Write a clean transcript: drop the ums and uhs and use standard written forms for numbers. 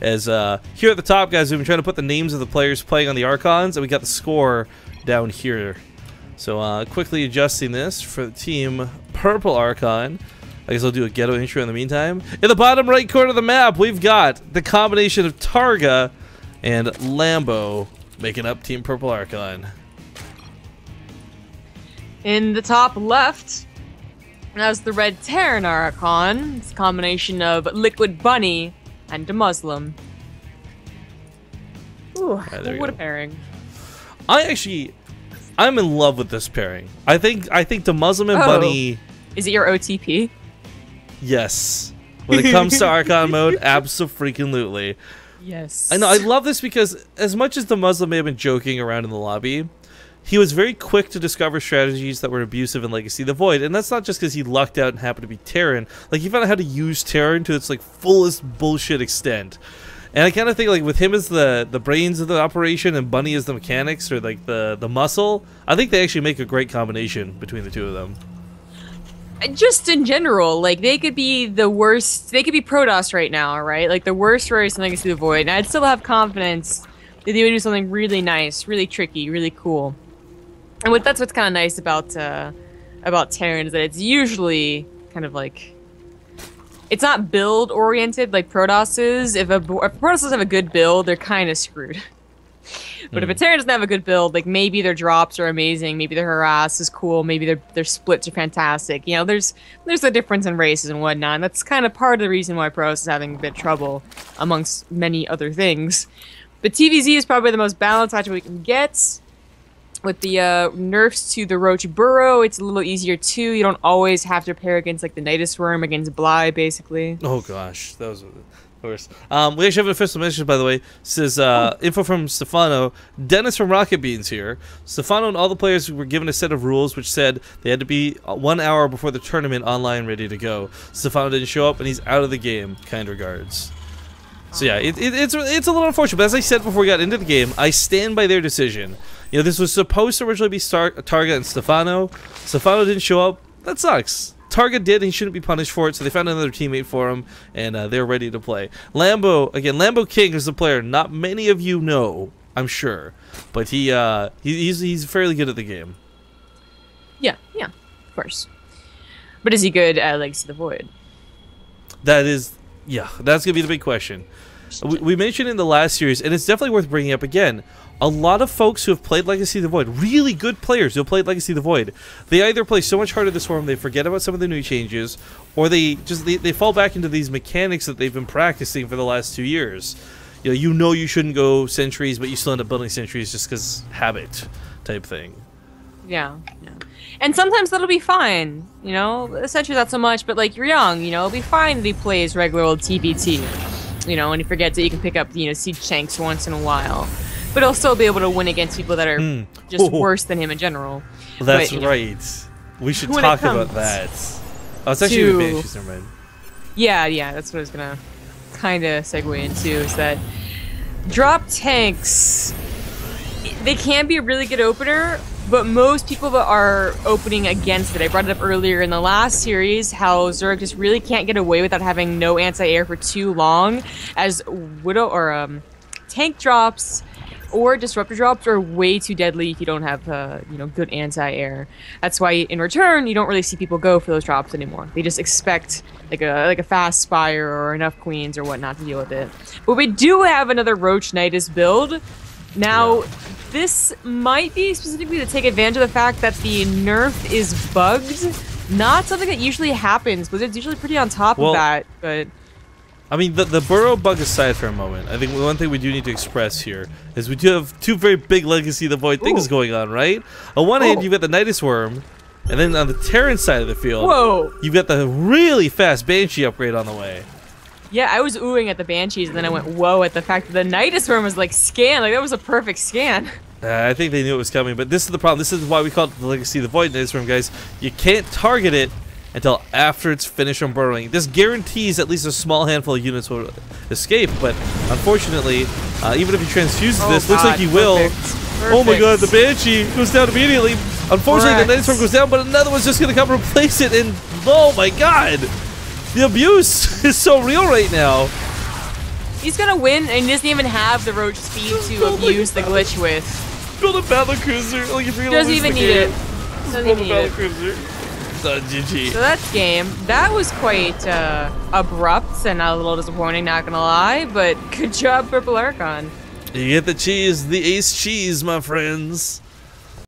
As here at the top, guys, we've been trying to put the names of the players playing on the Archons, and we got the score down here. So quickly adjusting this for the team Purple Archon. I guess I'll do a ghetto intro in the meantime. In the bottom right corner of the map, we've got the combination of Targa and Lambo making up Team Purple Archon. In the top left, that's the Red Terran Archon. It's a combination of Liquid Bunny and Demuslim. Ooh, right, what a pairing. I'm in love with this pairing. I think Demuslim and Bunny. Is it your OTP? Yes. When it comes to Archon mode, abso-freaking-lutely. Yes. I know, I love this because as much as Demuslim may have been joking around in the lobby, he was very quick to discover strategies that were abusive in Legacy of the Void. And that's not just because he lucked out and happened to be Terran. Like, he found out how to use Terran to its, like, fullest bullshit extent. And I kind of think, like, with him as the brains of the operation and Bunny as the mechanics or, like, the muscle, I think they actually make a great combination between the two of them. Just in general, like, they could be the worst. They could be Protoss right now, right? Like, the worst race in Legacy of the Void. And I'd still have confidence that they would do something really nice, really tricky, really cool. And that's what's kind of nice about Terran, is that it's usually kind of like, it's not build oriented like Protoss is. If Protoss doesn't have a good build, they're kind of screwed. But if a Terran doesn't have a good build, like maybe their drops are amazing, maybe their harass is cool, maybe their splits are fantastic. You know, there's a difference in races and whatnot. And that's kind of part of the reason why Protoss is having a bit of trouble, amongst many other things. But TVZ is probably the most balanced matchup we can get. With the nerfs to the Roach Burrow, it's a little easier too. You don't always have to pair against like the Nidus Worm against Bly, basically. Oh gosh, that was the worst. We actually have an official message, by the way. It says info from Stefano. Dennis from Rocketbeans here. Stefano and all the players were given a set of rules which said they had to be 1 hour before the tournament online, ready to go. Stefano didn't show up and he's out of the game. Kind regards. So yeah, it's a little unfortunate, but as I said before we got into the game, I stand by their decision. You know, this was supposed to originally be Targa and Stefano. Stefano didn't show up. That sucks. Targa did, and he shouldn't be punished for it, so they found another teammate for him, and they're ready to play. Lambo, again, Lambo King is the player not many of you know, I'm sure, but he's fairly good at the game. Yeah, of course. But is he good at Legacy of the Void? That is, yeah, that's going to be the big question. We mentioned in the last series, and it's definitely worth bringing up again, a lot of folks who have played Legacy of the Void, really good players who have played Legacy of the Void, they either play so much harder this form they forget about some of the new changes, or they fall back into these mechanics that they've been practicing for the last 2 years. You know you shouldn't go sentries, but you still end up building sentries just because habit type thing. Yeah. And sometimes that'll be fine, you know? Sentries not so much, but like, you're young, you know? It'll be fine that he plays regular old TBT. You know, and he forgets that you can pick up, you know, siege tanks once in a while. But he'll still be able to win against people that are just worse than him in general. Well, that's right. We should talk about that. Oh, it's actually the Banshees, never mind. Yeah, that's what I was gonna kind of segue into, is that drop tanks, they can be a really good opener, but most people that are opening against it, I brought it up earlier in the last series, how Zerg just really can't get away without having no anti-air for too long, as Widow or tank drops or disruptor drops are way too deadly if you don't have you know, good anti-air. That's why in return you don't really see people go for those drops anymore. They just expect like a fast Spire or enough Queens or whatnot to deal with it. But we do have another Roach Nidus build. Now, this might be specifically to take advantage of the fact that the nerf is bugged. Not something that usually happens, but it's usually pretty on top of that. But I mean, the burrow bug aside for a moment, I think one thing we do need to express here is we do have two very big Legacy of the Void things going on, right? On one hand, you've got the Nidus Worm, and then on the Terran side of the field, you've got the really fast Banshee upgrade on the way. Yeah, I was oohing at the Banshees, and then I went whoa at the fact that the Nidus Worm was like scan. Like, that was a perfect scan. I think they knew it was coming, but this is the problem. This is why we call it the Legacy of the Void Nidus Worm, guys. You can't target it until after it's finished on burrowing. This guarantees at least a small handful of units will escape, but unfortunately, even if he transfuses this, looks like he will. Oh my god, the Banshee goes down immediately. Unfortunately, the Nidus Worm goes down, but another one's just going to come replace it, and oh my god! The abuse is so real right now. He's gonna win, and he doesn't even have the roach speed to abuse the glitch with. Build a battle cruiser. Like if you're gonna Doesn't lose even the need game, it. just Doesn't build even a need battle it. cruiser. Done, GG. So that's game. That was quite abrupt and a little disappointing, not gonna lie, but good job, Purple Archon. You get the cheese, the ace cheese, my friends.